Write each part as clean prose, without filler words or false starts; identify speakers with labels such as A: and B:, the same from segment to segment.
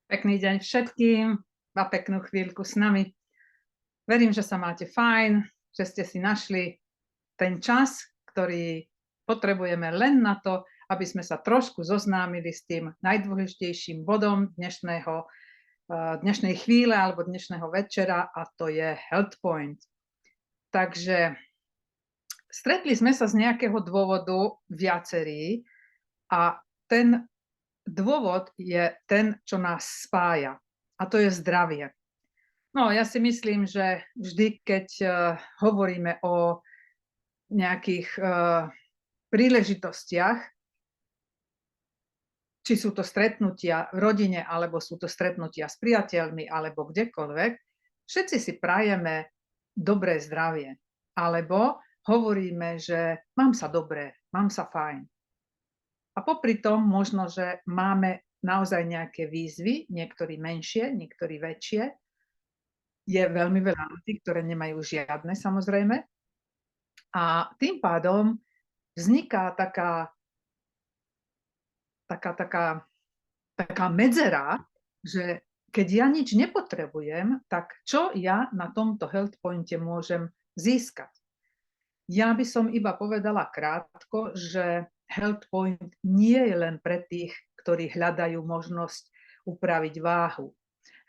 A: Pekný deň všetkým a peknú chvíľku s nami. Verím, že sa máte fajn, že ste si našli ten čas, ktorý potrebujeme len na to, aby sme sa trošku zoznámili s tým najdôležitejším bodom dnešnej chvíle alebo dnešného večera, a to je Health Point. Takže stretli sme sa z nejakého dôvodu viacerí a ten dôvod je ten, čo nás spája, a to je zdravie. No, ja si myslím, že vždy, keď hovoríme o nejakých príležitostiach, či sú to stretnutia v rodine, alebo sú to stretnutia s priateľmi, alebo kdekoľvek, všetci si prajeme dobré zdravie. Alebo hovoríme, že mám sa dobre, mám sa fajn. A popri tom možno, že máme naozaj nejaké výzvy, niektorí menšie, niektorí väčšie. Je veľmi veľa ľudí, ktoré nemajú žiadne, samozrejme. A tým pádom vzniká taká medzera, že keď ja nič nepotrebujem, tak čo ja na tomto Health Pointe môžem získať? Ja by som iba povedala krátko, že Health Point nie je len pre tých, ktorí hľadajú možnosť upraviť váhu.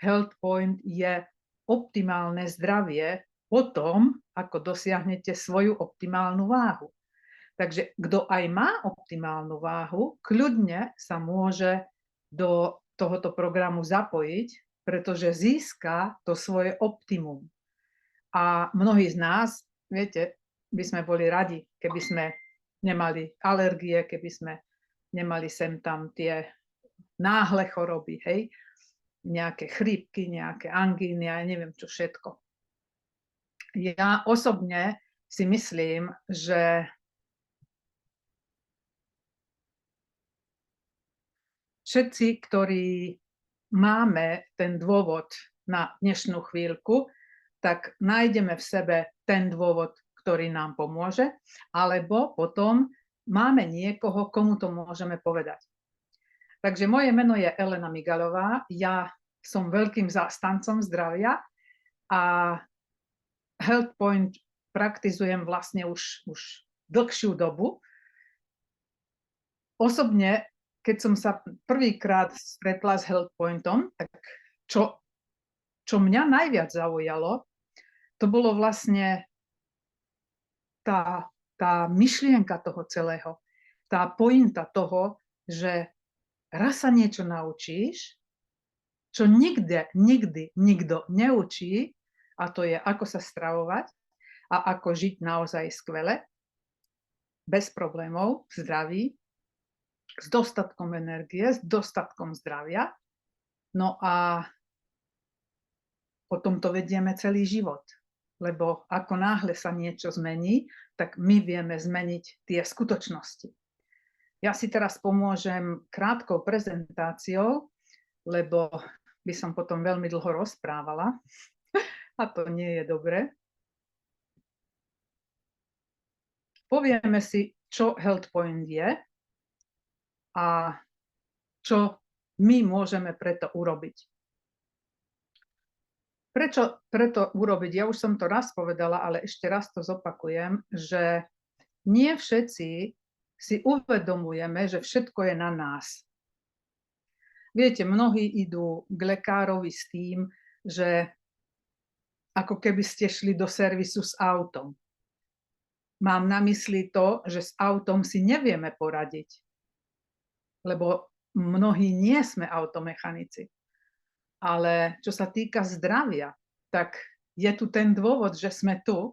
A: Health Point je optimálne zdravie po tom, ako dosiahnete svoju optimálnu váhu. Takže kto aj má optimálnu váhu, kľudne sa môže do tohoto programu zapojiť, pretože získa to svoje optimum. A mnohí z nás, viete, by sme boli radi, keby sme nemali alergie, keby sme nemali sem tam tie náhle choroby, hej, nejaké chrípky, nejaké angíny a neviem čo všetko. Ja osobne si myslím, že všetci, ktorí máme ten dôvod na dnešnú chvíľku, tak nájdeme v sebe ten dôvod, ktorý nám pomôže, alebo potom máme niekoho, komu to môžeme povedať. Takže moje meno je Elena Migalová, ja som veľkým zástancom zdravia a Health Point praktizujem vlastne už dlhšiu dobu. Osobne, keď som sa prvýkrát stretla s Health Pointom, tak čo mňa najviac zaujalo, to bolo vlastne tá myšlienka toho celého, tá pointa toho, že raz sa niečo naučíš, čo nikdy nikto neučí, a to je, ako sa stravovať a ako žiť naozaj skvele, bez problémov, v zdraví, s dostatkom energie, s dostatkom zdravia. No a potom to vedieme celý život. Lebo ako náhle sa niečo zmení, tak my vieme zmeniť tie skutočnosti. Ja si teraz pomôžem krátkou prezentáciou, lebo by som potom veľmi dlho rozprávala a to nie je dobré. Povieme si, čo Health Point je a čo my môžeme preto urobiť. Prečo preto urobiť? Ja už som to raz povedala, ale ešte raz to zopakujem, že nie všetci si uvedomujeme, že všetko je na nás. Viete, mnohí idú k lekárovi s tým, že ako keby ste šli do servisu s autom. Mám na mysli to, že s autom si nevieme poradiť, lebo mnohí nie sme automechanici. Ale čo sa týka zdravia, tak je tu ten dôvod, že sme tu,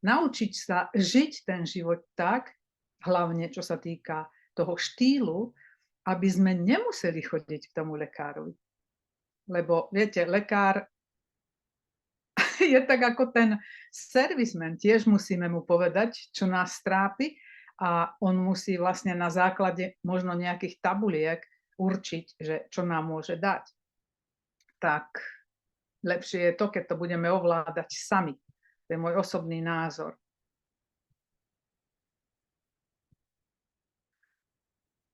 A: naučiť sa žiť ten život tak, hlavne čo sa týka toho štýlu, aby sme nemuseli chodiť k tomu lekárovi. Lebo viete, lekár je tak ako ten servisman, tiež musíme mu povedať, čo nás trápi, a on musí vlastne na základe možno nejakých tabuliek určiť, že čo nám môže dať. Tak lepšie je to, keď to budeme ovládať sami. To je môj osobný názor.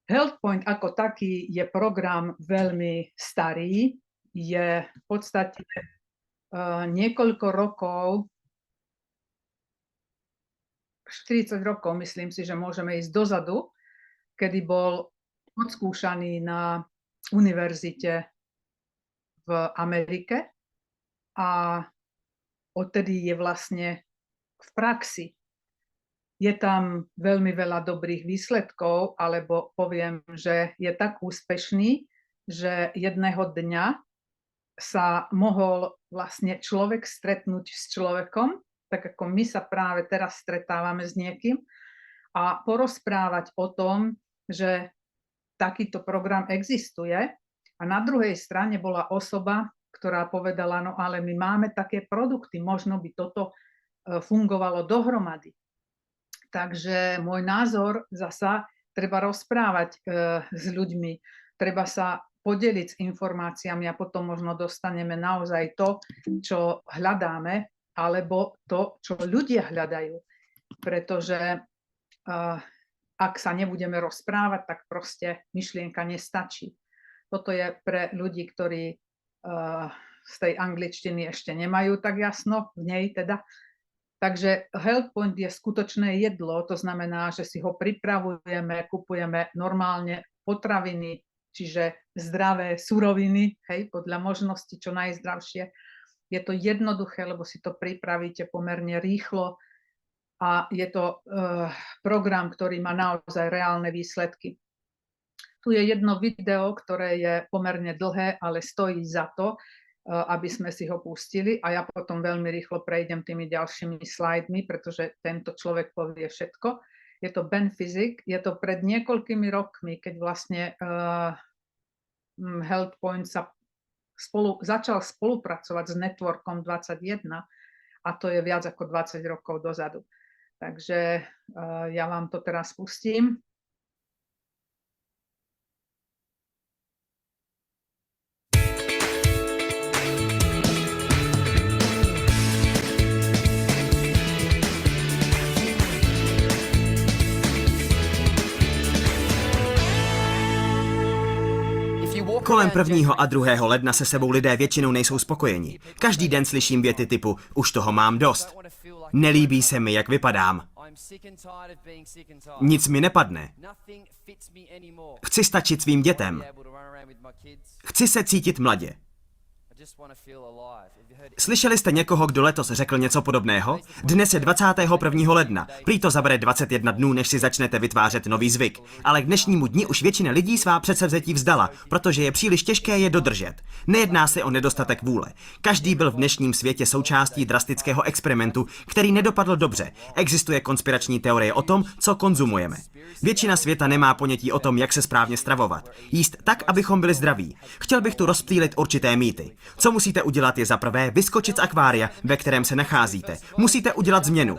A: Health Point ako taký je program veľmi starý. je v podstate niekoľko rokov, 40 rokov, myslím si, že môžeme ísť dozadu, kedy bol odskúšaný na univerzite v Amerike a odtedy je vlastne v praxi. Je tam veľmi veľa dobrých výsledkov, alebo poviem, že je tak úspešný, že jedného dňa sa mohol vlastne človek stretnúť s človekom, tak ako my sa práve teraz stretávame s niekým, a porozprávať o tom, že takýto program existuje. A na druhej strane bola osoba, ktorá povedala, no ale my máme také produkty, možno by toto fungovalo dohromady. Takže môj názor zasa, treba rozprávať s ľuďmi, treba sa podeliť s informáciami a potom možno dostaneme naozaj to, čo hľadáme, alebo to, čo ľudia hľadajú. Pretože ak sa nebudeme rozprávať, tak proste myšlienka nestačí. Toto je pre ľudí, ktorí z tej angličtiny ešte nemajú tak jasno, v nej teda. Takže Health Point je skutočné jedlo, to znamená, že si ho pripravujeme, kupujeme normálne potraviny, čiže zdravé suroviny, hej, podľa možnosti čo najzdravšie. Je to jednoduché, lebo si to pripravíte pomerne rýchlo a je to program, ktorý má naozaj reálne výsledky. Tu je jedno video, ktoré je pomerne dlhé, ale stojí za to, aby sme si ho pustili a ja potom veľmi rýchlo prejdem tými ďalšími slajdmi, pretože tento človek povie všetko. Je to Ben Physic, je to pred niekoľkými rokmi, keď vlastne Health Point začal spolupracovať s Networkom 21 a to je viac ako 20 rokov dozadu. Takže ja vám to teraz pustím.
B: Kolem 1. a 2. ledna se sebou lidé většinou nejsou spokojeni. Každý den slyším věty typu už toho mám dost. Nelíbí se mi, jak vypadám. Nic mi nepadne. Chci stačit svým dětem. Chci se cítit mladě. Slyšeli jste někoho, kdo letos řekl něco podobného? Dnes je 21. ledna. Prý to zabere 21 dnů, než si začnete vytvářet nový zvyk. Ale k dnešnímu dni už většina lidí svá předsevzetí vzdala, protože je příliš těžké je dodržet. Nejedná se o nedostatek vůle. Každý byl v dnešním světě součástí drastického experimentu, který nedopadl dobře. Existuje konspirační teorie o tom, co konzumujeme. Většina světa nemá ponětí o tom, jak se správně stravovat. Jíst tak, abychom byli zdraví. Chtěl bych tu rozptýlit určité mýty. Co musíte udělat je za prvé vyskočit z akvária, ve kterém se nacházíte. Musíte udělat změnu.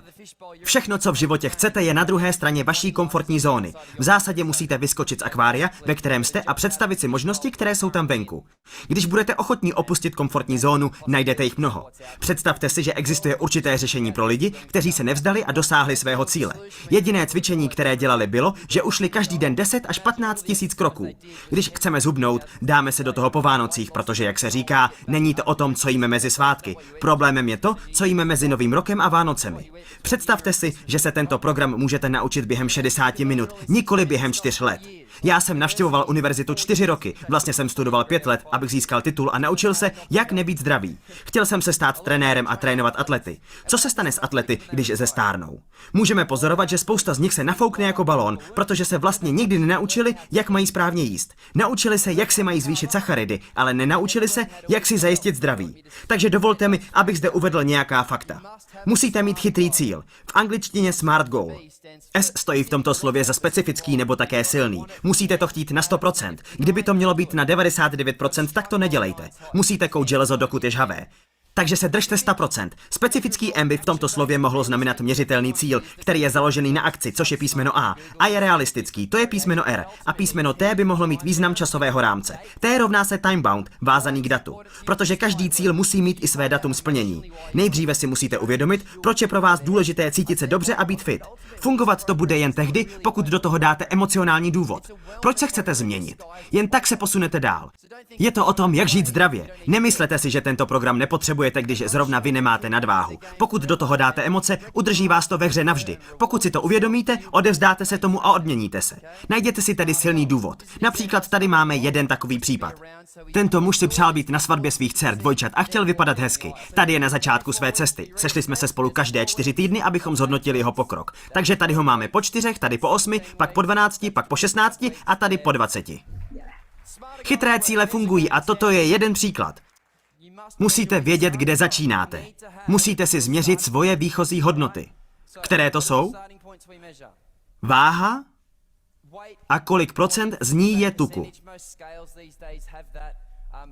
B: Všechno, co v životě chcete, je na druhé straně vaší komfortní zóny. V zásadě musíte vyskočit z akvária, ve kterém jste, a představit si možnosti, které jsou tam venku. Když budete ochotní opustit komfortní zónu, najdete jich mnoho. Představte si, že existuje určité řešení pro lidi, kteří se nevzdali a dosáhli svého cíle. Jediné cvičení, které dělali, bylo, že ušli každý den 10 až 15 tisíc kroků. Když chceme zhubnout, dáme se do toho po Vánocích, protože, jak se říká, není to o tom, co jíme mezi svátky. Problémem je to, co jíme mezi Novým rokem a Vánocemi. Představte si, že se tento program můžete naučit během 60 minut, nikoli během 4 let. Já jsem navštěvoval univerzitu 4 roky, vlastně jsem studoval 5 let, abych získal titul a naučil se, jak nebýt zdravý. Chtěl jsem se stát trenérem a trénovat atlety. Co se stane s atlety, když zestárnou? Můžeme pozorovat, že spousta z nich se nafoukne jako balón, protože se vlastně nikdy nenaučili, jak mají správně jíst. Naučili se, jak si mají zvýšit sacharidy, ale nenaučili se, jak si zajistit zdraví. Takže dovolte mi, abych zde uvedl nějaká fakta. Musíte mít chytrý cíl. V angličtině SMART goal. S stojí v tomto slově za specifický nebo také silný. Musíte to chtít na 100%. Kdyby to mělo být na 99%, tak to nedělejte. Musíte kouřit železo, dokud je žhavé. Takže se držte 100%. Specifický M by v tomto slově mohlo znamenat měřitelný cíl, který je založený na akci, což je písmeno A. A je realistický, to je písmeno R. A písmeno T by mohlo mít význam časového rámce. T rovná se timebound, vázaný k datu. Protože každý cíl musí mít i své datum splnění. Nejdříve si musíte uvědomit, proč je pro vás důležité cítit se dobře a být fit. Fungovat to bude jen tehdy, pokud do toho dáte emocionální důvod. Proč se chcete změnit? Jen tak se posunete dál. Je to o tom, jak žít zdravě. Nemyslete si, že tento program nepotřebujete, když zrovna vy nemáte nadváhu. Pokud do toho dáte emoce, udrží vás to ve hře navždy. Pokud si to uvědomíte, odevzdáte se tomu a odměníte se. Najděte si tedy silný důvod. Například tady máme jeden takový případ. Tento muž si přál být na svatbě svých dcer, dvojčat a chtěl vypadat hezky. Tady je na začátku své cesty. Sešli jsme se spolu každé 4 týdny, abychom zhodnotili jeho pokrok. Takže tady ho máme po 4, tady po 8, pak po 12, pak po 16 a tady po 20. Chytré cíle fungují a toto je jeden příklad. Musíte vědět, kde začínáte. Musíte si změřit svoje výchozí hodnoty. Které to jsou? Váha a kolik procent z ní je tuku.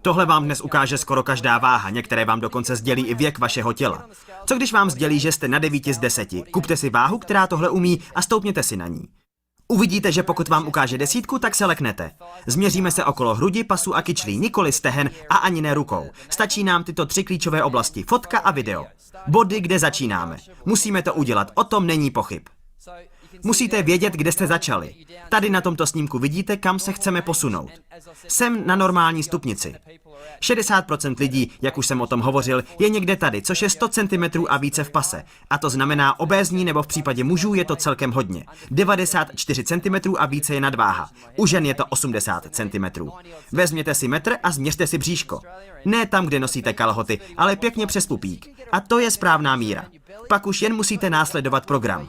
B: Tohle vám dnes ukáže skoro každá váha, některé vám dokonce sdělí i věk vašeho těla. Co když vám sdělí, že jste na 9 z 10? Kupte si váhu, která tohle umí a stoupněte si na ní. Uvidíte, že pokud vám ukáže 10, tak se leknete. Změříme se okolo hrudi, pasu a kyčlí, nikoli stehen a ani ne rukou. Stačí nám tyto 3 klíčové oblasti, fotka a video. Body, kde začínáme. Musíme to udělat, o tom není pochyb. Musíte vědět, kde jste začali. Tady na tomto snímku vidíte, kam se chceme posunout. Jsem na normální stupnici. 60% lidí, jak už jsem o tom hovořil, je někde tady, což je 100 cm a více v pase. A to znamená obézní, nebo v případě mužů je to celkem hodně. 94 cm a více je nadváha. U žen je to 80 cm. Vezměte si metr a změřte si bříško. Ne tam, kde nosíte kalhoty, ale pěkně přes pupík. A to je správná míra. Pak už jen musíte následovat program.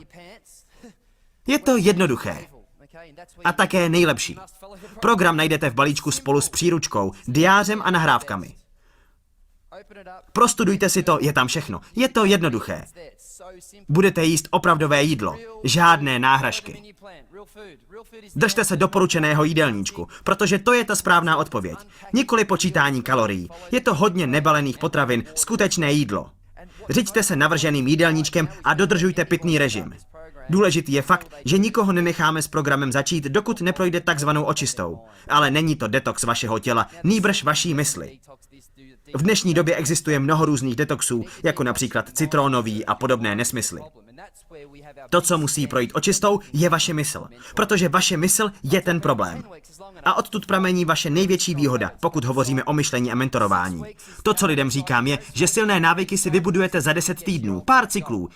B: Je to jednoduché. A také nejlepší. Program najdete v balíčku spolu s příručkou, diářem a nahrávkami. Prostudujte si to, je tam všechno. Je to jednoduché. Budete jíst opravdové jídlo. Žádné náhražky. Držte se doporučeného jídelníčku, protože to je ta správná odpověď. Nikoli počítání kalorií. Je to hodně nebalených potravin, skutečné jídlo. Řiďte se navrženým jídelníčkem a dodržujte pitný režim. Důležitý je fakt, že nikoho nenecháme s programem začít, dokud neprojde takzvanou očistou. Ale není to detox vašeho těla, nýbrž vaší mysli. V dnešní době existuje mnoho různých detoxů, jako například citronový a podobné nesmysly. To, co musí projít očistou, je vaše mysl, protože vaše mysl je ten problém. A odtud pramení vaše největší výhoda, pokud hovoříme o myšlení a mentorování. To, co lidem říkám, je, že silné návyky si vybudujete za 10 týdnů, pár cyklů.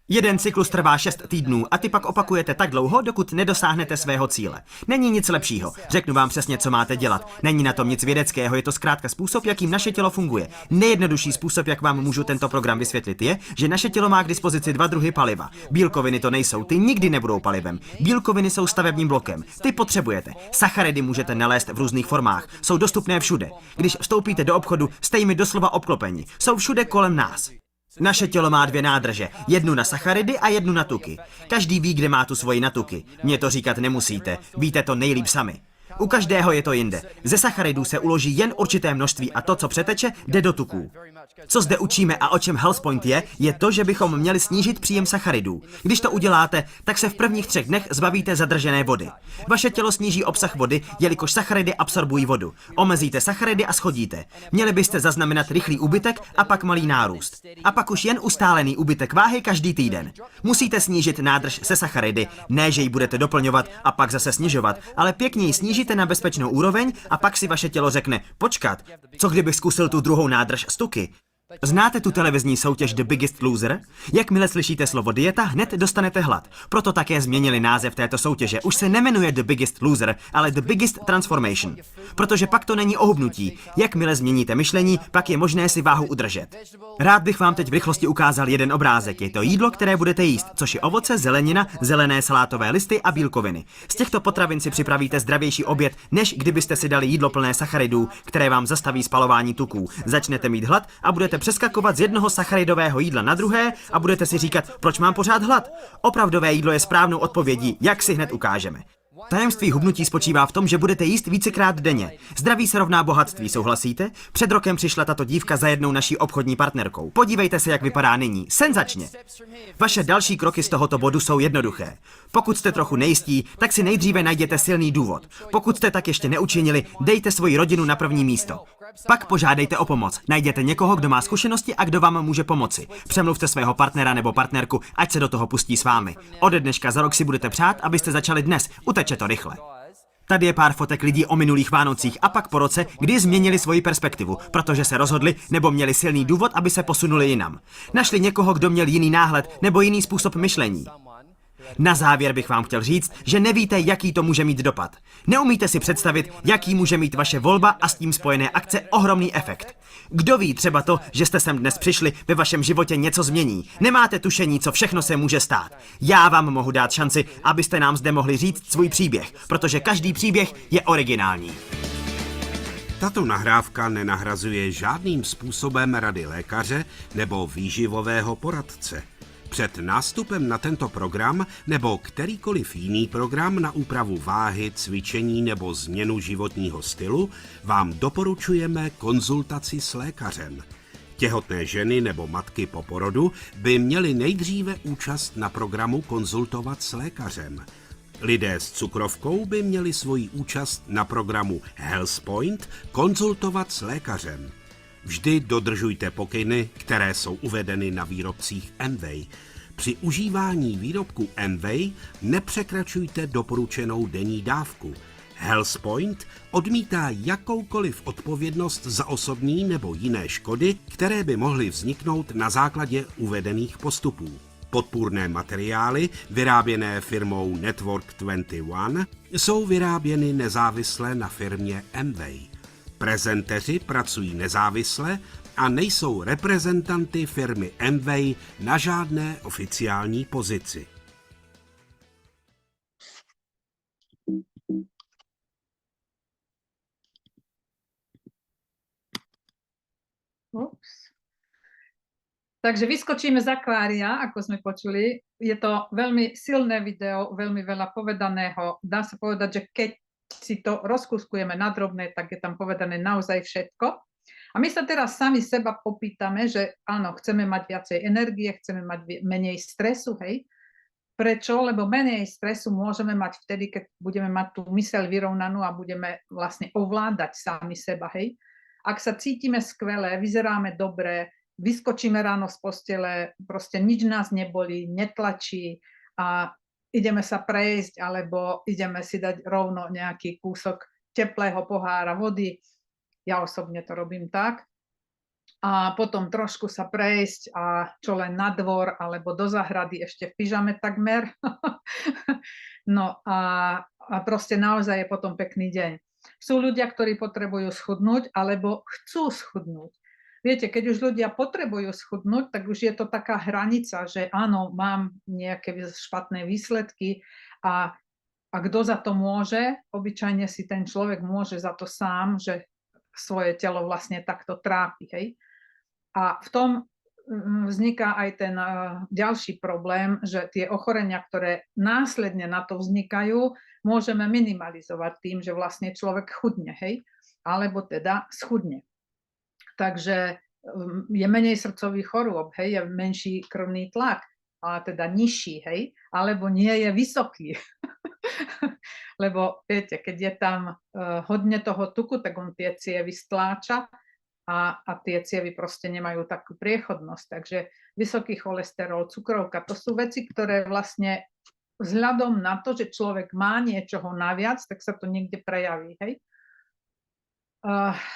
B: Jeden cyklus trvá 6 týdnů a ty pak opakujete tak dlouho, dokud nedosáhnete svého cíle. Není nic lepšího. Řeknu vám přesně, co máte dělat. Není na tom nic vědeckého, je to zkrátka způsob, jakým naše tělo funguje. Nejjednodušší způsob, jak vám můžu tento program vysvětlit, je, že naše tělo má k dispozici 2 druhy paliva. Bílkoviny to nejsou, ty nikdy nebudou palivem. Bílkoviny jsou stavebním blokem. Ty potřebujete. Sacharidy můžete nalézt v různých formách. Jsou dostupné všude. Když vstoupíte do obchodu, jste jimi doslova obklopeni. Jsou všude kolem nás. Naše tělo má 2 nádrže, jednu na sacharidy a jednu na tuky. Každý ví, kde má tu svoji na tuky. Mně to říkat nemusíte, víte to nejlíp sami. U každého je to jinde. Ze sacharidů se uloží jen určité množství a to, co přeteče, jde do tuků. Co zde učíme a o čem Health Point je to, že bychom měli snížit příjem sacharidů. Když to uděláte, tak se v prvních 3 dnech zbavíte zadržené vody. Vaše tělo sníží obsah vody, jelikož sacharidy absorbují vodu. Omezíte sacharidy a schodíte. Měli byste zaznamenat rychlý úbytek a pak malý nárůst. A pak už jen ustálený úbytek váhy každý týden. Musíte snížit nádrž se sacharidy, ne že ji budete doplňovat a pak zase snižovat, ale pěkně snížíte na bezpečnou úroveň a pak si vaše tělo řekne: počkat, co kdybych zkusil tu druhou nádrž z tuky? Znáte tu televizní soutěž The Biggest Loser? Jakmile slyšíte slovo dieta, hned dostanete hlad. Proto také změnili název této soutěže. Už se nemenuje The Biggest Loser, ale The Biggest Transformation. Protože pak to není o hubnutí. Jakmile změníte myšlení, pak je možné si váhu udržet. Rád bych vám teď v rychlosti ukázal jeden obrázek. Je to jídlo, které budete jíst, což je ovoce, zelenina, zelené salátové listy a bílkoviny. Z těchto potravin si připravíte zdravější oběd, než kdybyste si dali jídlo plné sacharidů, které vám zastaví spalování tuků. Začnete mít hlad a budete přeskakovat z jednoho sacharidového jídla na druhé a budete si říkat, proč mám pořád hlad. Opravdové jídlo je správnou odpovědí, jak si hned ukážeme. Tajemství hubnutí spočívá v tom, že budete jíst vícekrát denně. Zdraví se rovná bohatství, souhlasíte? Před rokem přišla tato dívka za jednou naší obchodní partnerkou. Podívejte se, jak vypadá nyní. Senzačně. Vaše další kroky z tohoto bodu jsou jednoduché. Pokud jste trochu nejistí, tak si nejdříve najděte silný důvod. Pokud jste tak ještě neučinili, dejte svoji rodinu na první místo. Pak požádejte o pomoc. Najděte někoho, kdo má zkušenosti a kdo vám může pomoci. Přemluvte svého partnera nebo partnerku, ať se do toho pustí s vámi. Ode dneška za rok si budete přát, abyste začali dnes. Uteče to rychle. Tady je pár fotek lidí o minulých Vánocích a pak po roce, kdy změnili svoji perspektivu, protože se rozhodli nebo měli silný důvod, aby se posunuli jinam. Našli někoho, kdo měl jiný náhled nebo jiný způsob myšlení. Na závěr bych vám chtěl říct, že nevíte, jaký to může mít dopad. Neumíte si představit, jaký může mít vaše volba a s tím spojené akce ohromný efekt. Kdo ví, třeba to, že jste sem dnes přišli, ve vašem životě něco změní. Nemáte tušení, co všechno se může stát. Já vám mohu dát šanci, abyste nám zde mohli říct svůj příběh, protože každý příběh je originální.
C: Tato nahrávka nenahrazuje žádným způsobem rady lékaře nebo výživového poradce. Před nástupem na tento program nebo kterýkoliv jiný program na úpravu váhy, cvičení nebo změnu životního stylu vám doporučujeme konzultaci s lékařem. Těhotné ženy nebo matky po porodu by měly nejdříve účast na programu konzultovat s lékařem. Lidé s cukrovkou by měli svoji účast na programu Health Point konzultovat s lékařem. Vždy dodržujte pokyny, které jsou uvedeny na výrobcích Amway. Při užívání výrobku Amway nepřekračujte doporučenou denní dávku. Health Point odmítá jakoukoliv odpovědnost za osobní nebo jiné škody, které by mohly vzniknout na základě uvedených postupů. Podpůrné materiály, vyráběné firmou Network 21, jsou vyráběny nezávisle na firmě Amway. Prezenteři pracují nezávisle a nejsou reprezentanty firmy Amway na žádné oficiální pozici.
A: Ups. Takže vyskočíme z akvária, ako sme počuli. Je to veľmi silné video, veľmi veľa povedaného. Dá sa povedať, že keď si to rozkúskujeme na drobné, tak je tam povedané naozaj všetko. A my sa teraz sami seba popýtame, že áno, chceme mať viacej energie, chceme mať menej stresu, hej? Prečo? Lebo menej stresu môžeme mať vtedy, keď budeme mať tú myseľ vyrovnanú a budeme vlastne ovládať sami seba, hej? Ak sa cítime skvelé, vyzeráme dobre, vyskočíme ráno z postele, proste nič nás nebolí, netlačí a ideme sa prejsť, alebo ideme si dať rovno nejaký kúsok teplého pohára vody. Ja osobne to robím tak. A potom trošku sa prejsť a čo len na dvor, alebo do zahrady ešte v pyžame takmer. No a proste naozaj je potom pekný deň. Sú ľudia, ktorí potrebujú schudnúť, alebo chcú schudnúť. Viete, keď už ľudia potrebujú schudnúť, tak už je to taká hranica, že áno, mám nejaké špatné výsledky a kto za to môže? Obyčajne si ten človek môže za to sám, že svoje telo vlastne takto trápi. Hej? A v tom vzniká aj ten ďalší problém, že tie ochorenia, ktoré následne na to vznikajú, môžeme minimalizovať tým, že vlastne človek chudne, hej? Alebo teda schudne. Takže je menej srdcových chorôb, hej, je menší krvný tlak, a teda nižší, hej, alebo nie je vysoký. Lebo viete, keď je tam hodne toho tuku, tak on tie cievy stláča a tie cievy proste nemajú takú priechodnosť. Takže vysoký cholesterol, cukrovka, to sú veci, ktoré vlastne vzhľadom na to, že človek má niečoho naviac, tak sa to niekde prejaví, hej.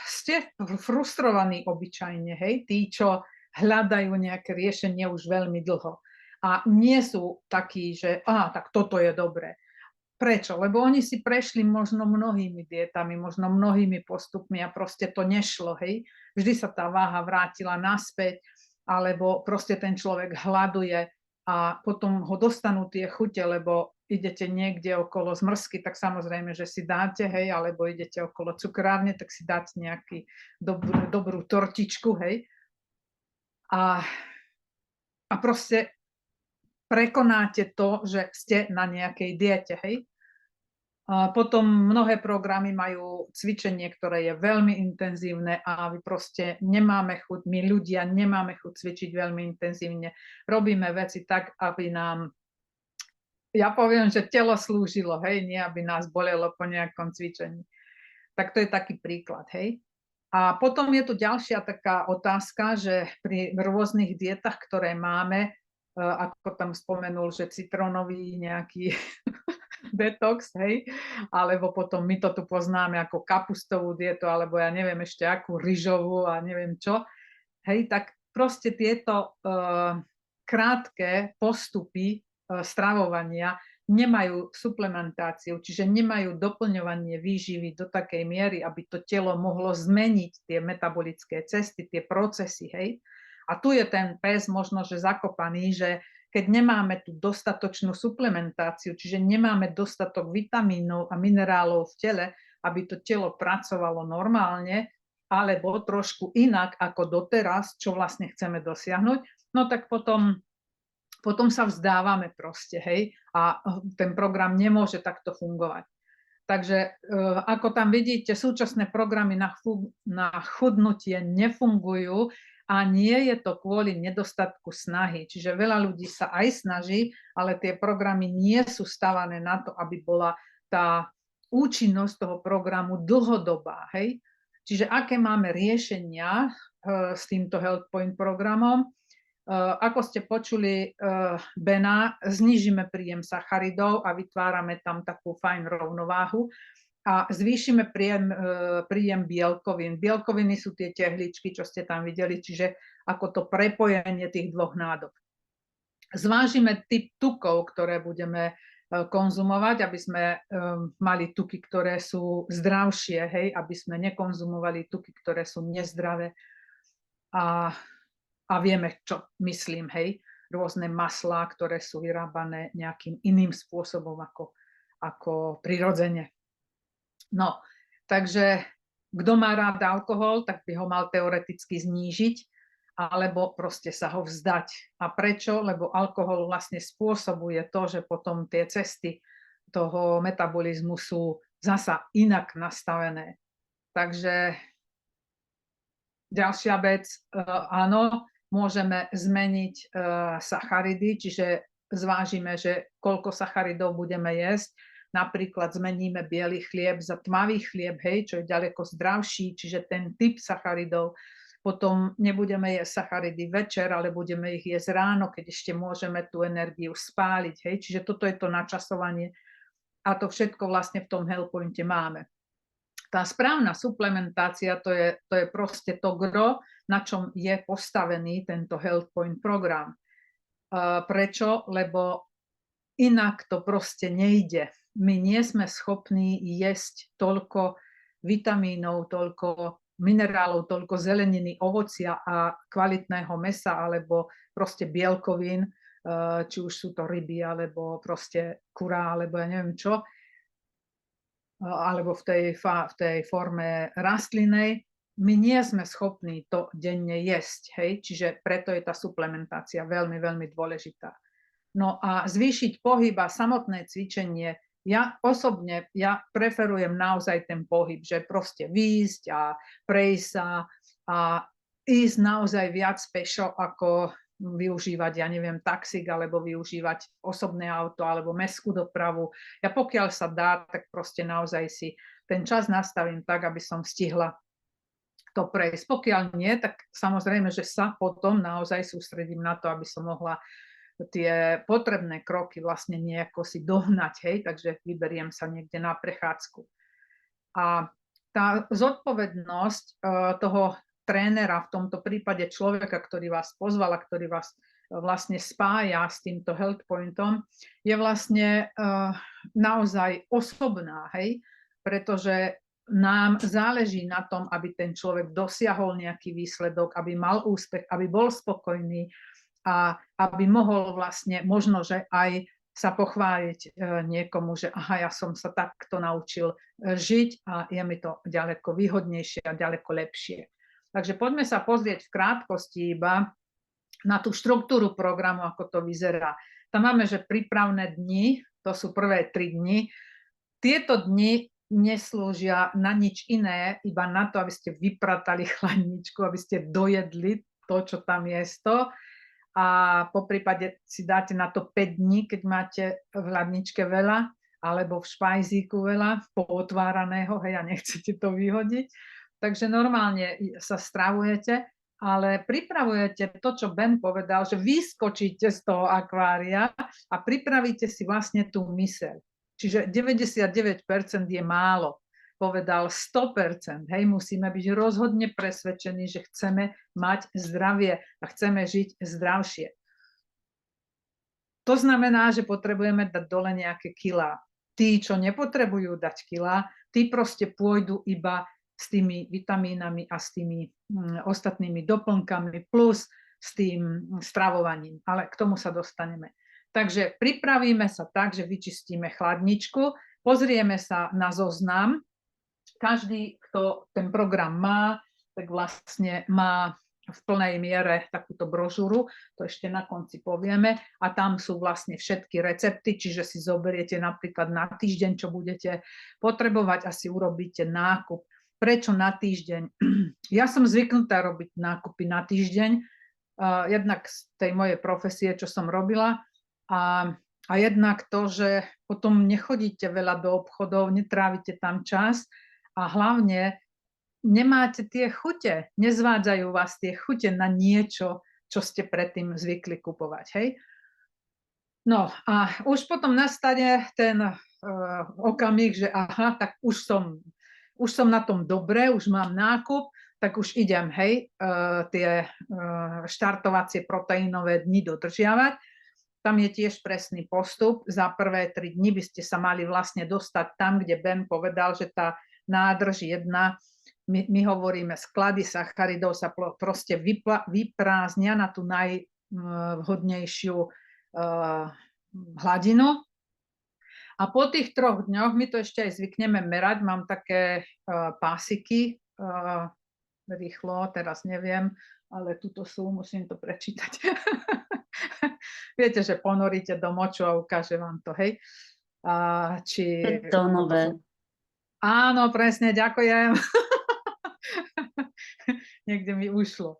A: Ste frustrovaní obyčajne, hej, tí, čo hľadajú nejaké riešenie už veľmi dlho a nie sú takí, že tak toto je dobré. Prečo? Lebo oni si prešli možno mnohými dietami, možno mnohými postupmi a proste to nešlo, hej. Vždy sa tá váha vrátila naspäť, alebo proste ten človek hľaduje a potom ho dostanú tie chute, lebo idete niekde okolo zmrzky, tak samozrejme, že si dáte, hej, alebo idete okolo cukrárne, tak si dáte nejakú dobrú tortičku, hej. A proste prekonáte to, že ste na nejakej diete, hej. A potom mnohé programy majú cvičenie, ktoré je veľmi intenzívne a my proste nemáme chuť, my ľudia nemáme chuť cvičiť veľmi intenzívne. Robíme veci tak, aby nám, ja poviem, že telo slúžilo, hej, nie aby nás bolelo po nejakom cvičení. Tak to je taký príklad, hej. A potom je tu ďalšia taká otázka, že pri rôznych dietách, ktoré máme, ako tam spomenul, že citrónový nejaký detox, hej, alebo potom my to tu poznáme ako kapustovú dietu, alebo ja neviem ešte akú ryžovú a neviem čo, hej, tak proste tieto krátke postupy stravovania nemajú suplementáciu, čiže nemajú doplňovanie výživy do takej miery, aby to telo mohlo zmeniť tie metabolické cesty, tie procesy, hej. A tu je ten pes možno, že zakopaný, že keď nemáme tú dostatočnú suplementáciu, čiže nemáme dostatok vitamínov a minerálov v tele, aby to telo pracovalo normálne, alebo trošku inak ako doteraz, čo vlastne chceme dosiahnuť, no tak potom sa vzdávame proste, hej, a ten program nemôže takto fungovať. Takže ako tam vidíte, súčasné programy na chudnutie nefungujú a nie je to kvôli nedostatku snahy. Čiže veľa ľudí sa aj snaží, ale tie programy nie sú stavané na to, aby bola tá účinnosť toho programu dlhodobá, hej. Čiže aké máme riešenia s týmto Health Point programom? Ako ste počuli Bena, znížime príjem sacharidov a vytvárame tam takú fajn rovnováhu a zvýšime príjem bielkovín. Bielkoviny sú tie tehličky, čo ste tam videli, čiže ako to prepojenie tých dvoch nádob. Zvážime typ tukov, ktoré budeme konzumovať, aby sme mali tuky, ktoré sú zdravšie, hej, aby sme nekonzumovali tuky, ktoré sú nezdravé. A vieme, čo myslím, hej, rôzne maslá, ktoré sú vyrábané nejakým iným spôsobom ako prirodzene. No, takže kto má rád alkohol, tak by ho mal teoreticky znížiť, alebo proste sa ho vzdať. A prečo? Lebo alkohol vlastne spôsobuje to, že potom tie cesty toho metabolizmu sú zasa inak nastavené. Takže ďalšia vec, áno, môžeme zmeniť sacharidy, čiže zvážime, že koľko sacharidov budeme jesť. Napríklad zmeníme biely chlieb za tmavý chlieb, hej, čo je ďaleko zdravší, čiže ten typ sacharidov. Potom nebudeme jesť sacharidy večer, ale budeme ich jesť ráno, keď ešte môžeme tú energiu spáliť, hej. Čiže toto je to načasovanie a to všetko vlastne v tom Health Pointe máme. Tá správna suplementácia, to je proste to gro, na čom je postavený tento Health Point program. Prečo? Lebo inak to proste nejde. My nie sme schopní jesť toľko vitamínov, toľko minerálov, toľko zeleniny, ovocia a kvalitného mäsa alebo proste bielkovín, či už sú to ryby, alebo proste kurá, alebo ja neviem čo, alebo v tej forme rastlinej, my nie sme schopní to denne jesť, hej? Čiže preto je tá suplementácia veľmi, veľmi dôležitá. No a zvýšiť pohyb a samotné cvičenie, ja osobne preferujem naozaj ten pohyb, že proste výjsť a prejsť sa a ísť naozaj viac pešo, ako využívať, ja neviem, taxík, alebo využívať osobné auto, alebo mestskú dopravu. Ja pokiaľ sa dá, tak proste naozaj si ten čas nastavím tak, aby som stihla to prejsť. Pokiaľ nie, tak samozrejme, že sa potom naozaj sústredím na to, aby som mohla tie potrebné kroky vlastne nejako si dohnať, hej, takže vyberiem sa niekde na prechádzku. A tá zodpovednosť toho trénera, v tomto prípade človeka, ktorý vás pozval a ktorý vás vlastne spája s týmto Health Pointom, je vlastne naozaj osobná, hej, pretože nám záleží na tom, aby ten človek dosiahol nejaký výsledok, aby mal úspech, aby bol spokojný a aby mohol vlastne možno, že aj sa pochváliť niekomu, že aha, ja som sa takto naučil žiť a je mi to ďaleko výhodnejšie a ďaleko lepšie. Takže poďme sa pozrieť v krátkosti iba na tú štruktúru programu, ako to vyzerá. Tam máme, že prípravné dni, to sú prvé 3 dni. tieto dni neslúžia na nič iné, iba na to, aby ste vypratali chladničku, aby ste dojedli to, čo tam je a poprípade si dáte na to 5 dní, keď máte v hladničke veľa, alebo v špajzíku veľa, pootváraného, hej, a nechcete to vyhodiť. Takže normálne sa stravujete, ale pripravujete to, čo Ben povedal, že vyskočíte z toho akvária a pripravíte si vlastne tú myseľ. Čiže 99% je málo. Povedal 100%. Hej, musíme byť rozhodne presvedčení, že chceme mať zdravie a chceme žiť zdravšie. To znamená, že potrebujeme dať dole nejaké kilá. Tí, čo nepotrebujú dať kilá, tí proste pôjdu iba s tými vitamínami a s tými ostatnými doplnkami plus s tým stravovaním. Ale k tomu sa dostaneme. Takže pripravíme sa tak, že vyčistíme chladničku, pozrieme sa na zoznam. Každý, kto ten program má, tak vlastne má v plnej miere takúto brožúru, to ešte na konci povieme, a tam sú vlastne všetky recepty, čiže si zoberiete napríklad na týždeň, čo budete potrebovať a si urobíte nákup. Prečo na týždeň? Ja som zvyknutá robiť nákupy na týždeň, jednak z tej mojej profesie, čo som robila, a jednak to, že potom nechodíte veľa do obchodov, netrávite tam čas a hlavne nemáte tie chute, nezvádzajú vás tie chute na niečo, čo ste predtým zvykli kupovať. Hej? No a už potom nastane ten okamih, že aha, tak už som na tom dobre, už mám nákup, tak už idem, hej, tie štartovacie proteínové dni dodržiavať. Tam je tiež presný postup. Za prvé 3 dni by ste sa mali vlastne dostať tam, kde Ben povedal, že tá nádrž 1, my hovoríme sklady sacharidov sa proste vyprázdnia na tú najvhodnejšiu hladinu. A po tých 3 dňoch, my to ešte aj zvykneme merať, mám také pásiky, rýchlo, teraz neviem, ale tuto sú, musím to prečítať. Viete, že ponoríte do moču a ukáže vám to, hej?
D: Tónové.
A: Áno, presne, ďakujem. Niekde mi ušlo.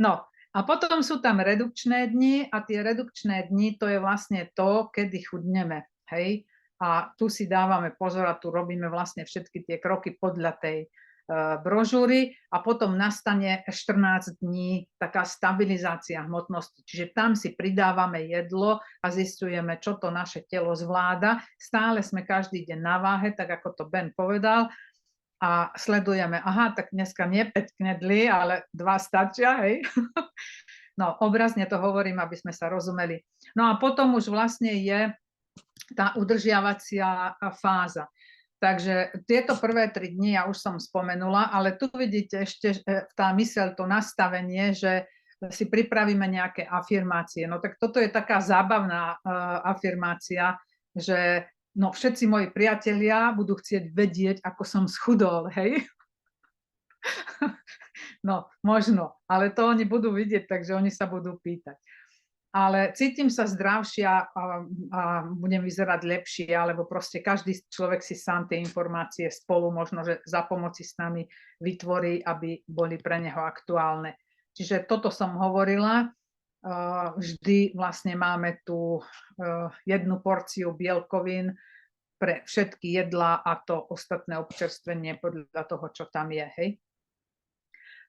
A: No, a potom sú tam redukčné dni a tie redukčné dni, to je vlastne to, kedy chudneme, hej? A tu si dávame pozor a tu robíme vlastne všetky tie kroky podľa tej brožúry a potom nastane 14 dní taká stabilizácia hmotnosti. Čiže tam si pridávame jedlo a zistujeme, čo to naše telo zvláda. Stále sme každý deň na váhe, tak ako to Ben povedal, a sledujeme, aha, tak dneska nie 5 knedlí, ale 2 stačia, hej? No, obrazne to hovorím, aby sme sa rozumeli. No a potom už vlastne je tá udržiavacia fáza. Takže tieto prvé 3 dni ja už som spomenula, ale tu vidíte ešte tá myseľ, to nastavenie, že si pripravíme nejaké afirmácie. No tak toto je taká zábavná afirmácia, že no všetci moji priatelia budú chcieť vedieť, ako som schudol, hej? No, možno, ale to oni budú vidieť, takže oni sa budú pýtať. Ale cítim sa zdravšia a budem vyzerať lepšie, alebo proste každý človek si sám tie informácie spolu možno, že za pomoci s nami vytvorí, aby boli pre neho aktuálne. Čiže toto som hovorila. Vždy vlastne máme tu 1 porciu bielkovín pre všetky jedlá a to ostatné občerstvenie podľa toho, čo tam je, hej.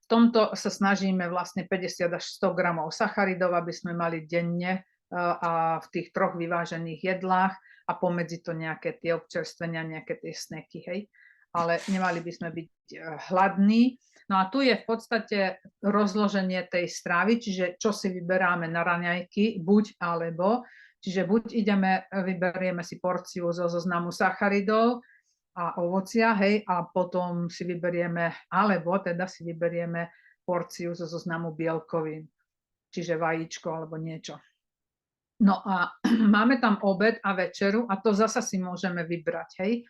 A: V tomto sa snažíme vlastne 50 až 100 gramov sacharidov, aby sme mali denne a v tých 3 vyvážených jedlách a pomedzi to nejaké tie občerstvenia, nejaké tie snacky, hej. Ale nemali by sme byť hladní. No a tu je v podstate rozloženie tej stravy, čiže čo si vyberáme na raňajky, buď alebo. Čiže buď vyberieme si porciu zo zoznamu sacharidov, a ovocia, hej, a potom si vyberieme, alebo teda si vyberieme porciu zo zoznamu bielkovín, čiže vajíčko alebo niečo. No a máme tam obed a večeru a to zasa si môžeme vybrať, hej,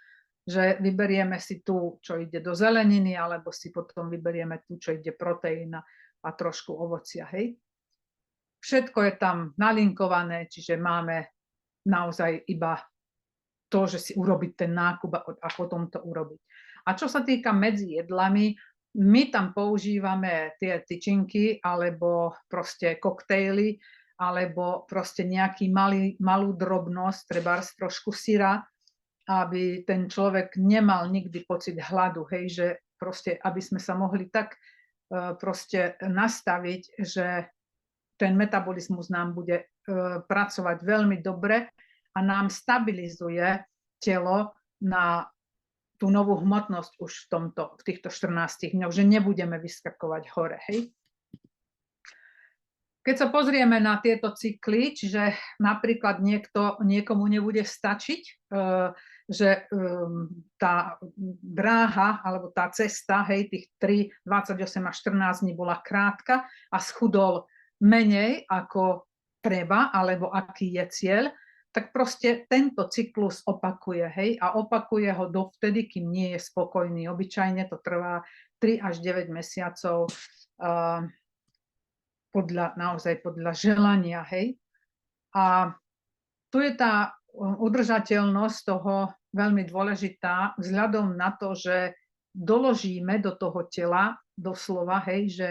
A: že vyberieme si tu, čo ide do zeleniny, alebo si potom vyberieme tu, čo ide proteína a trošku ovocia, hej. Všetko je tam nalinkované, čiže máme naozaj iba to, že si urobiť ten nákup a potom to urobiť. A čo sa týka medzi jedlami, my tam používame tie tyčinky alebo proste koktejly alebo proste malú drobnosť, trebárs trošku syra, aby ten človek nemal nikdy pocit hladu, hej, že proste, aby sme sa mohli tak proste nastaviť, že ten metabolizmus nám bude pracovať veľmi dobre a nám stabilizuje telo na tú novú hmotnosť už v týchto 14 dňoch, že nebudeme vyskakovať hore, hej. Keď sa pozrieme na tieto cykly, čiže napríklad niekomu nebude stačiť, že tá dráha alebo tá cesta, hej, tých 3, 28 až 14 dní bola krátka a schudol menej ako treba, alebo aký je cieľ, tak proste tento cyklus opakuje, hej, a opakuje ho dovtedy, kým nie je spokojný. Obyčajne to trvá 3 až 9 mesiacov, naozaj podľa želania, hej. A tu je tá udržateľnosť toho veľmi dôležitá vzhľadom na to, že doložíme do toho tela doslova, hej, že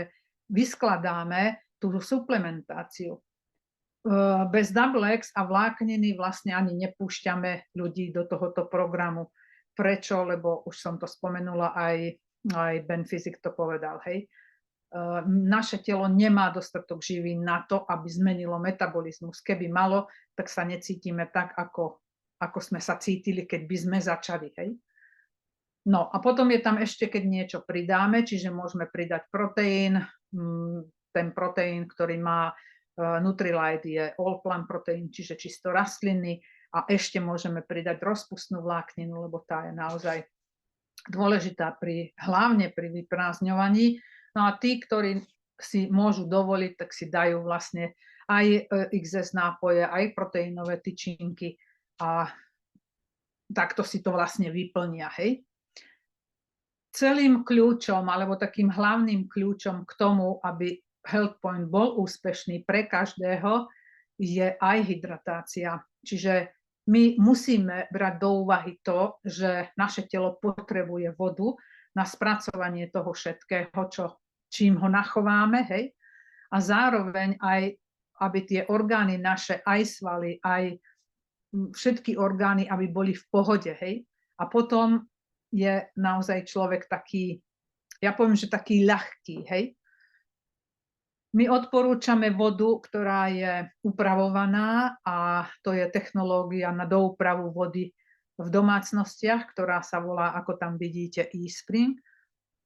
A: vyskladáme tú suplementáciu. Bez Double X a vlákniny vlastne ani nepúšťame ľudí do tohoto programu. Prečo? Lebo už som to spomenula, aj Ben Physic to povedal, hej. Naše telo nemá dostatok živín na to, aby zmenilo metabolizmus. Keby malo, tak sa necítime tak, ako sme sa cítili, keď by sme začali, hej. No a potom je tam ešte, keď niečo pridáme, čiže môžeme pridať proteín. Ten proteín, ktorý má Nutrilite, je all plant protein, čiže čisto rastlinný, a ešte môžeme pridať rozpustnú vlákninu, lebo tá je naozaj dôležitá hlavne pri vyprázdňovaní. No a tí, ktorí si môžu dovoliť, tak si dajú vlastne aj XS nápoje, aj proteínové tyčinky a takto si to vlastne vyplnia, hej. Celým kľúčom, alebo takým hlavným kľúčom k tomu, aby Health Point bol úspešný pre každého, je aj hydratácia. Čiže my musíme brať do úvahy to, že naše telo potrebuje vodu na spracovanie toho všetkého, čím ho nachováme, hej. A zároveň aj, aby tie orgány naše, aj svaly, aj všetky orgány, aby boli v pohode, hej. A potom je naozaj človek taký, ja poviem, že taký ľahký, hej. My odporúčame vodu, ktorá je upravovaná, a to je technológia na doúpravu vody v domácnostiach, ktorá sa volá, ako tam vidíte, eSpring.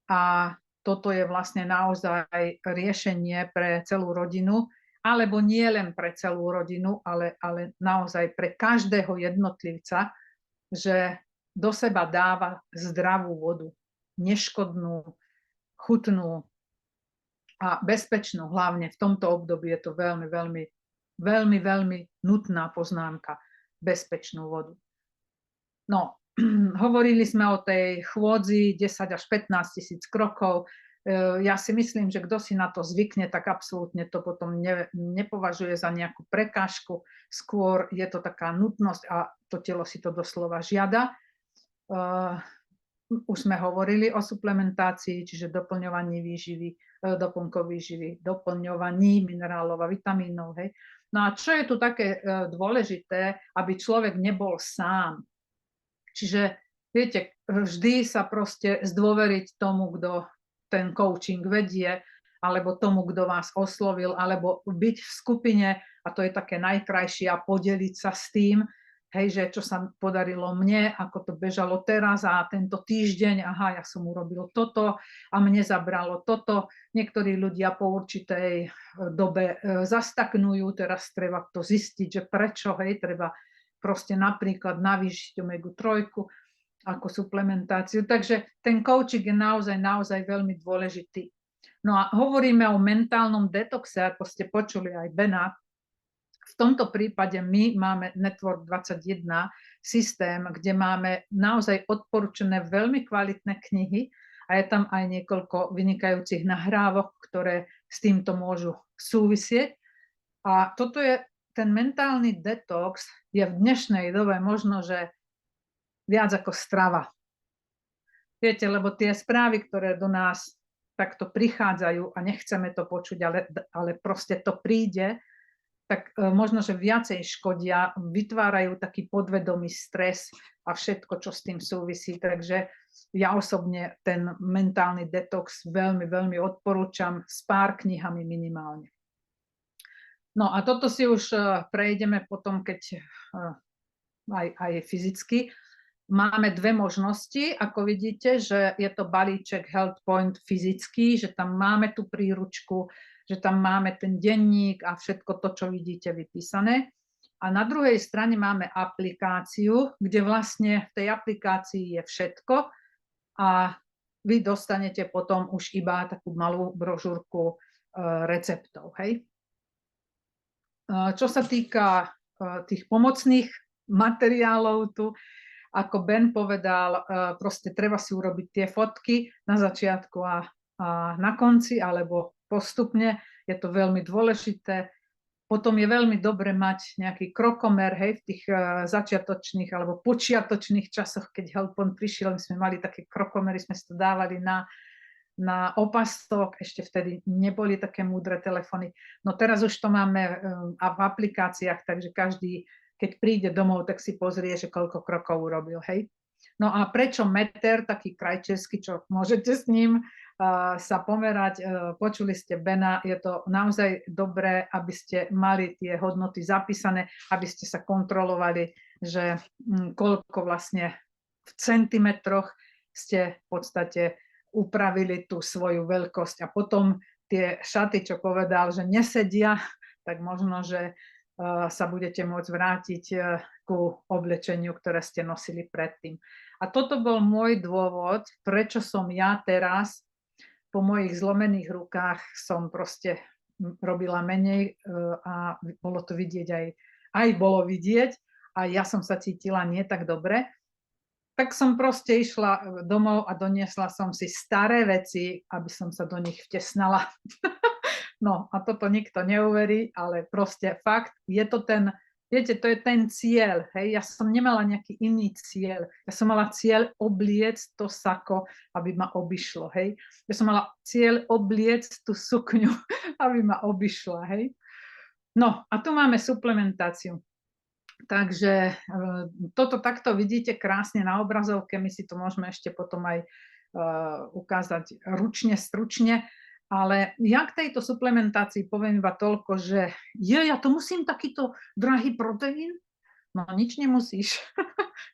A: A toto je vlastne naozaj riešenie pre celú rodinu, alebo nie len pre celú rodinu, ale naozaj pre každého jednotlivca, že do seba dáva zdravú vodu, neškodnú, chutnú a bezpečnú. Hlavne v tomto období je to veľmi, veľmi, veľmi, veľmi nutná poznámka, bezpečnú vodu. No, hovorili sme o tej chôdzi 10 až 15 tisíc krokov. Ja si myslím, že kto si na to zvykne, tak absolútne to potom nepovažuje za nejakú prekážku. Skôr je to taká nutnosť a to telo si to doslova žiada. Už sme hovorili o suplementácii, čiže doplňovaní výživy, doplnkov výživy, doplňovaní minerálov a vitamínov. Hej. No a čo je tu také dôležité, aby človek nebol sám. Čiže, viete, vždy sa proste zdôveriť tomu, kto ten coaching vedie, alebo tomu, kto vás oslovil, alebo byť v skupine, a to je také najkrajšie, a podeliť sa s tým, hej, že čo sa podarilo mne, ako to bežalo teraz a tento týždeň, aha, ja som urobil toto a mne zabralo toto. Niektorí ľudia po určitej dobe zastaknujú, teraz treba to zistiť, že prečo, hej, treba proste napríklad navýšiť omega-3 ako suplementáciu. Takže ten coaching je naozaj veľmi dôležitý. No a hovoríme o mentálnom detoxe, ako ste počuli aj Bena. V tomto prípade my máme Network 21 systém, kde máme naozaj odporúčené veľmi kvalitné knihy a je tam aj niekoľko vynikajúcich nahrávok, ktoré s týmto môžu súvisieť. A toto je ten mentálny detox, je v dnešnej dobe možno, že viac ako strava. Viete, lebo tie správy, ktoré do nás takto prichádzajú a nechceme to počuť, ale proste to príde, tak možno, že viacej škodia, vytvárajú taký podvedomý stres a všetko, čo s tým súvisí. Takže ja osobne ten mentálny detox veľmi, veľmi odporúčam s pár knihami minimálne. No a toto si už prejdeme potom, keď aj fyzicky. Máme dve možnosti, ako vidíte, že je to balíček Health Point fyzický, že tam máme tú príručku, že tam máme ten denník a všetko to, čo vidíte vypísané. A na druhej strane máme aplikáciu, kde vlastne v tej aplikácii je všetko a vy dostanete potom už iba takú malú brožúrku receptov. Hej? Čo sa týka tých pomocných materiálov tu, ako Ben povedal, proste treba si urobiť tie fotky na začiatku a na konci, alebo postupne. Je to veľmi dôležité. Potom je veľmi dobre mať nejaký krokomer, hej, v tých začiatočných alebo počiatočných časoch, keď HealthPoint prišiel, my sme mali také krokomery, sme si to dávali na opastok, ešte vtedy neboli také múdre telefóny. No teraz už to máme v aplikáciách, takže každý, keď príde domov, tak si pozrie, že koľko krokov urobil, hej. No a prečo meter, taký krajčerský, čo môžete s ním sa pomerať, počuli ste Bena, je to naozaj dobré, aby ste mali tie hodnoty zapísané, aby ste sa kontrolovali, že koľko vlastne v centimetroch ste v podstate upravili tú svoju veľkosť. A potom tie šaty, čo povedal, že nesedia, tak možno, že sa budete môcť vrátiť ku oblečeniu, ktoré ste nosili predtým. A toto bol môj dôvod, prečo som ja teraz po mojich zlomených rukách som proste robila menej a bolo to vidieť aj bolo vidieť a ja som sa cítila nie tak dobre. Tak som proste išla domov a doniesla som si staré veci, aby som sa do nich vtesnala. No a toto nikto neuverí, ale proste fakt, je to ten, viete, to je ten cieľ, hej, ja som nemala nejaký iný cieľ, ja som mala cieľ obliec to sako, aby ma obišlo, hej, ja som mala cieľ obliec tú sukňu, aby ma obišla, hej. No a tu máme suplementáciu. Takže toto takto vidíte krásne na obrazovke, my si to môžeme ešte potom aj ukázať ručne, stručne. Ale ja k tejto suplementácii poviem iba toľko, že ja to musím takýto drahý proteín? No nič nemusíš,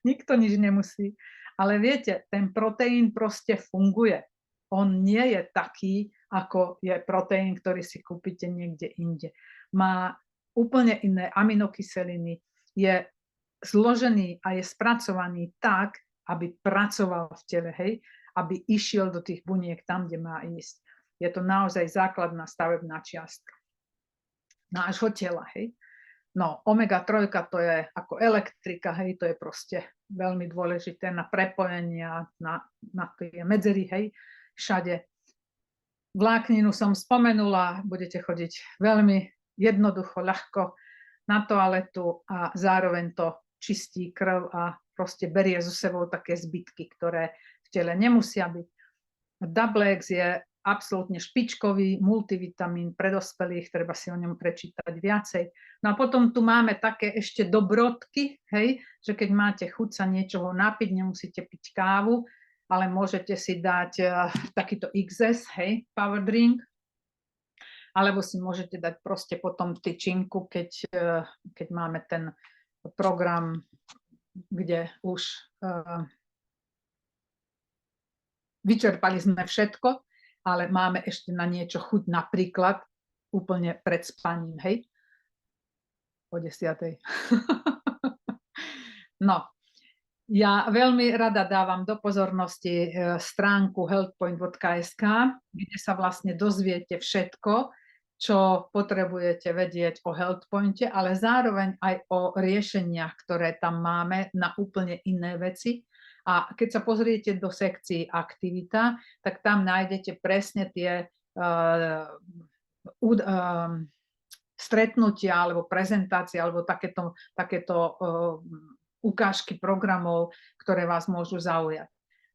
A: nikto nič nemusí. Ale viete, ten proteín proste funguje. On nie je taký, ako je proteín, ktorý si kúpite niekde inde. Má úplne iné aminokyseliny, je zložený a je spracovaný tak, aby pracoval v tele, hej, aby išiel do tých buniek tam, kde má ísť. Je to naozaj základná stavebná čiastka nášho tela, hej. No, omega-3 to je ako elektrika, hej, to je proste veľmi dôležité na prepojenia, na tie medzery, hej, všade. Vlákninu som spomenula, budete chodiť veľmi jednoducho, ľahko na toaletu a zároveň to čistí krv a proste berie so sebou také zbytky, ktoré v tele nemusia byť. Double X je absolútne špičkový multivitamín pre dospelých, treba si o ňom prečítať viacej. No a potom tu máme také ešte dobrodky, hej, že keď máte chuť sa niečoho napiť, nemusíte piť kávu, ale môžete si dať takýto XS, hej, power drink, alebo si môžete dať proste potom tyčinku, keď máme ten program, kde už vyčerpali sme všetko, ale máme ešte na niečo chuť, napríklad úplne pred spaním, hej? O 10:00. No, ja veľmi rada dávam do pozornosti stránku healthpoint.sk, kde sa vlastne dozviete všetko, čo potrebujete vedieť o HealthPointe, ale zároveň aj o riešeniach, ktoré tam máme na úplne iné veci. A keď sa pozriete do sekcií aktivita, tak tam nájdete presne tie stretnutia alebo prezentácie alebo takéto ukážky programov, ktoré vás môžu zaujať.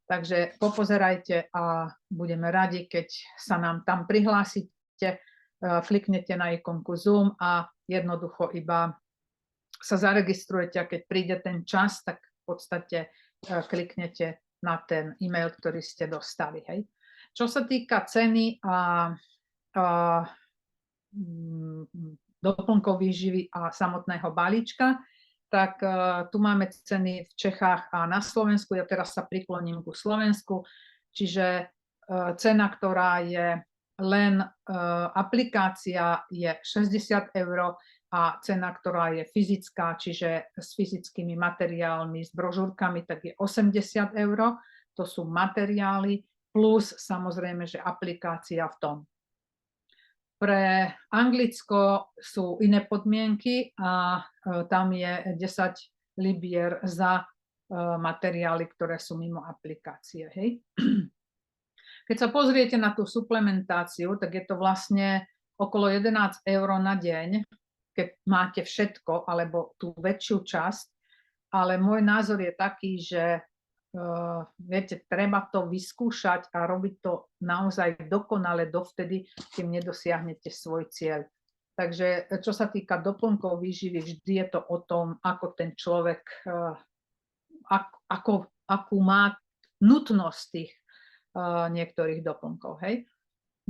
A: Takže popozerajte a budeme radi, keď sa nám tam prihlásite, kliknete na ikonku Zoom a jednoducho iba sa zaregistrujete a keď príde ten čas, tak v podstate kliknete na ten e-mail, ktorý ste dostali. Hej. Čo sa týka ceny a doplnkov výživy a samotného balíčka, tak tu máme ceny v Čechách a na Slovensku. Ja teraz sa prikloním ku Slovensku, čiže cena, ktorá je len aplikácia, je 60 € a cena, ktorá je fyzická, čiže s fyzickými materiálmi, s brožúrkami, tak je 80 €. To sú materiály plus samozrejme, že aplikácia v tom. Pre Anglicko sú iné podmienky a tam je 10 libier za materiály, ktoré sú mimo aplikácie. Hej. Keď sa pozriete na tú suplementáciu, tak je to vlastne okolo 11 € na deň, keď máte všetko alebo tú väčšiu časť. Ale môj názor je taký, že viete, treba to vyskúšať a robiť to naozaj dokonale dovtedy, kým nedosiahnete svoj cieľ. Takže čo sa týka doplnkov výživy, vždy je to o tom, ako ten človek, akú má nutnosť tých niektorých doplnkov. Hej?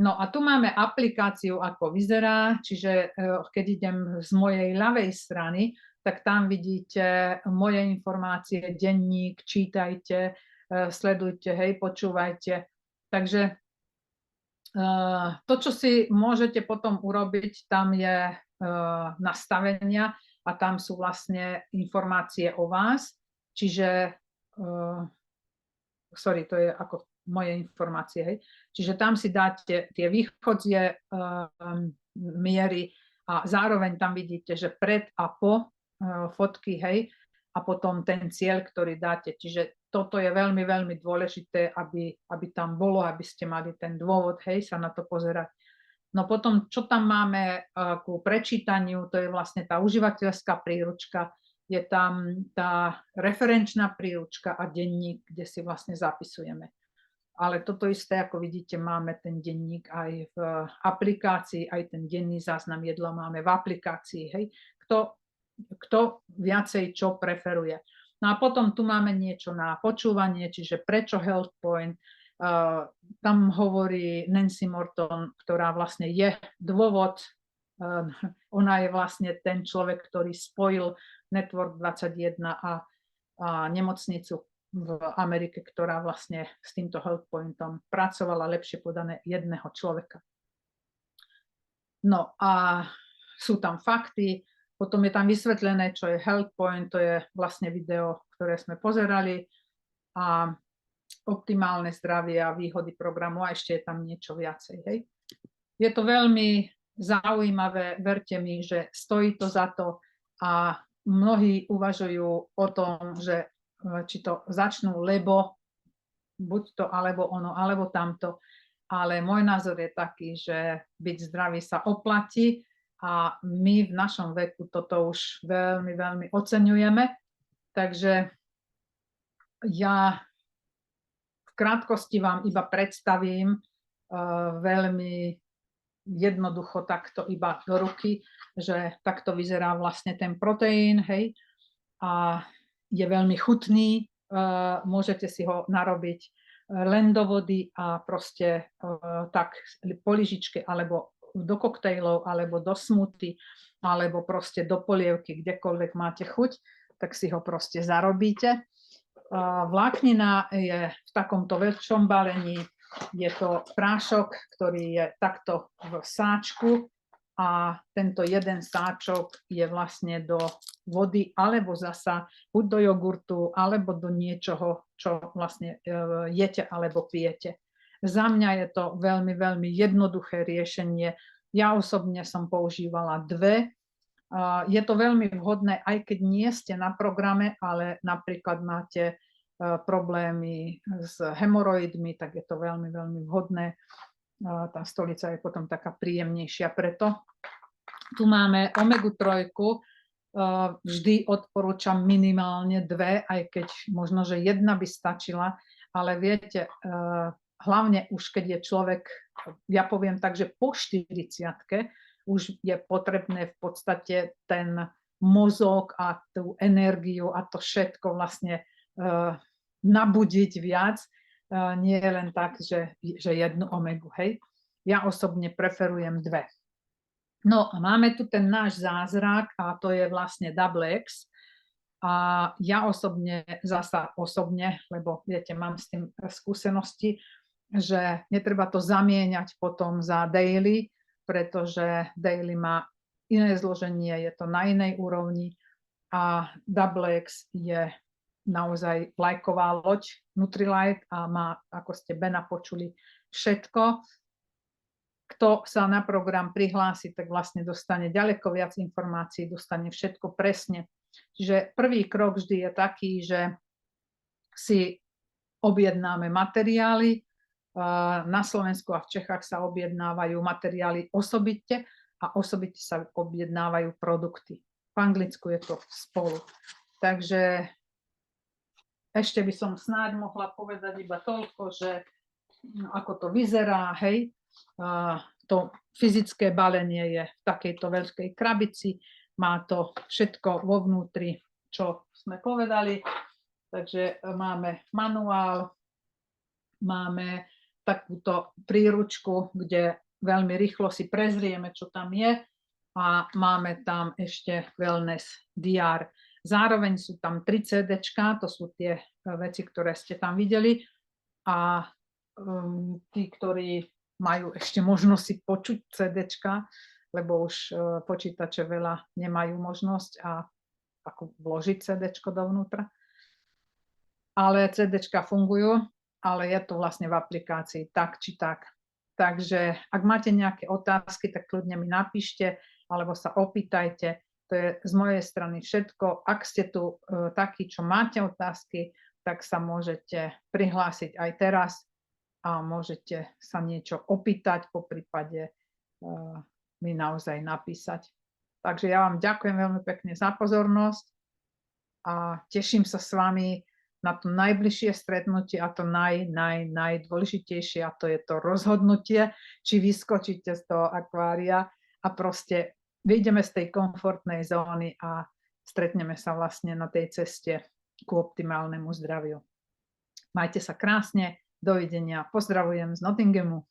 A: No a tu máme aplikáciu, ako vyzerá, čiže keď idem z mojej ľavej strany, tak tam vidíte moje informácie, denník, čítajte, sledujte, hej, počúvajte. Takže to, čo si môžete potom urobiť, tam je nastavenia a tam sú vlastne informácie o vás. Čiže, to je ako moje informácie, hej. Čiže tam si dáte tie východzie miery a zároveň tam vidíte, že pred a po fotky, hej, a potom ten cieľ, ktorý dáte. Čiže toto je veľmi, veľmi dôležité, aby tam bolo, aby ste mali ten dôvod, hej, sa na to pozerať. No potom, čo tam máme ku prečítaniu, to je vlastne tá užívateľská príručka, je tam tá referenčná príručka a denník, kde si vlastne zapisujeme. Ale toto isté, ako vidíte, máme ten denník aj v aplikácii, aj ten denný záznam jedla máme v aplikácii, hej. Kto viacej čo preferuje. No a potom tu máme niečo na počúvanie, čiže prečo Health Point. Tam hovorí Nancy Morton, ktorá vlastne je dôvod, ona je vlastne ten človek, ktorý spojil Network 21 a nemocnicu v Amerike, ktorá vlastne s týmto Health Pointom pracovala, lepšie podané, jedného človeka. No a sú tam fakty, potom je tam vysvetlené, čo je Health Point, to je vlastne video, ktoré sme pozerali, a optimálne zdravie a výhody programu a ešte je tam niečo viacej. Hej. Je to veľmi zaujímavé, verte mi, že stojí to za to a mnohí uvažujú o tom, že či to začnú, lebo buď to, alebo ono, alebo tamto. Ale môj názor je taký, že byť zdravý sa oplatí a my v našom veku toto už veľmi, veľmi oceňujeme. Takže ja v krátkosti vám iba predstavím veľmi jednoducho takto iba do ruky, že takto vyzerá vlastne ten proteín, hej, a je veľmi chutný, môžete si ho narobiť len do vody a proste tak po lyžičke alebo do koktejlov, alebo do smoothie, alebo proste do polievky, kdekoľvek máte chuť, tak si ho proste zarobíte. Vláknina je v takomto väčšom balení, je to prášok, ktorý je takto v sáčku a tento jeden sáčok je vlastne do vody, alebo zasa buď do jogurtu, alebo do niečoho, čo vlastne jete alebo pijete. Za mňa je to veľmi, veľmi jednoduché riešenie. Ja osobne som používala 2. Je to veľmi vhodné, aj keď nie ste na programe, ale napríklad máte problémy s hemoroidmi, tak je to veľmi, veľmi vhodné. Tá stolica je potom taká príjemnejšia preto. Tu máme omegu 3, vždy odporúčam minimálne 2, aj keď možno, že 1 by stačila, ale viete, hlavne už keď je človek, ja poviem tak, že po 40-ke už je potrebné v podstate ten mozog a tú energiu a to všetko vlastne nabudiť viac, nie len tak, že 1 omegu, hej. Ja osobne preferujem 2. No a máme tu ten náš zázrak a to je vlastne Double X. A ja osobne, lebo viete, mám s tým skúsenosti, že netreba to zamieňať potom za Daily, pretože Daily má iné zloženie, je to na inej úrovni a Double X je naozaj vlajková loď Nutrilite a má, ako ste Bena počuli, všetko. Kto sa na program prihlási, tak vlastne dostane ďaleko viac informácií, dostane všetko presne. Čiže prvý krok vždy je taký, že si objednáme materiály. Na Slovensku a v Čechách sa objednávajú materiály osobite a osobite sa objednávajú produkty. V Anglicku je to spolu. Takže ešte by som snáď mohla povedať iba toľko, že ako to vyzerá, hej. To fyzické balenie je v takejto veľkej krabici, má to všetko vo vnútri, čo sme povedali, takže máme manuál, máme takúto príručku, kde veľmi rýchlo si prezrieme, čo tam je a máme tam ešte Wellness DR. Zároveň sú tam 3 CDčka, to sú tie veci, ktoré ste tam videli a tí, ktorí majú ešte možnosť si počuť CDčka, lebo už počítače veľa nemajú možnosť a ako vložiť CDčko dovnútra. Ale CDčka fungujú, ale je to vlastne v aplikácii tak či tak. Takže ak máte nejaké otázky, tak kľudne mi napíšte alebo sa opýtajte. To je z mojej strany všetko. Ak ste tu takí, čo máte otázky, tak sa môžete prihlásiť aj teraz a môžete sa niečo opýtať, poprípade mi naozaj napísať. Takže ja vám ďakujem veľmi pekne za pozornosť a teším sa s vami na to najbližšie stretnutie a to najdôležitejšie a to je to rozhodnutie, či vyskočíte z toho akvária a proste vyjdeme z tej komfortnej zóny a stretneme sa vlastne na tej ceste ku optimálnemu zdraviu. Majte sa krásne. Dovidenia. Pozdravujem z Nottinghamu.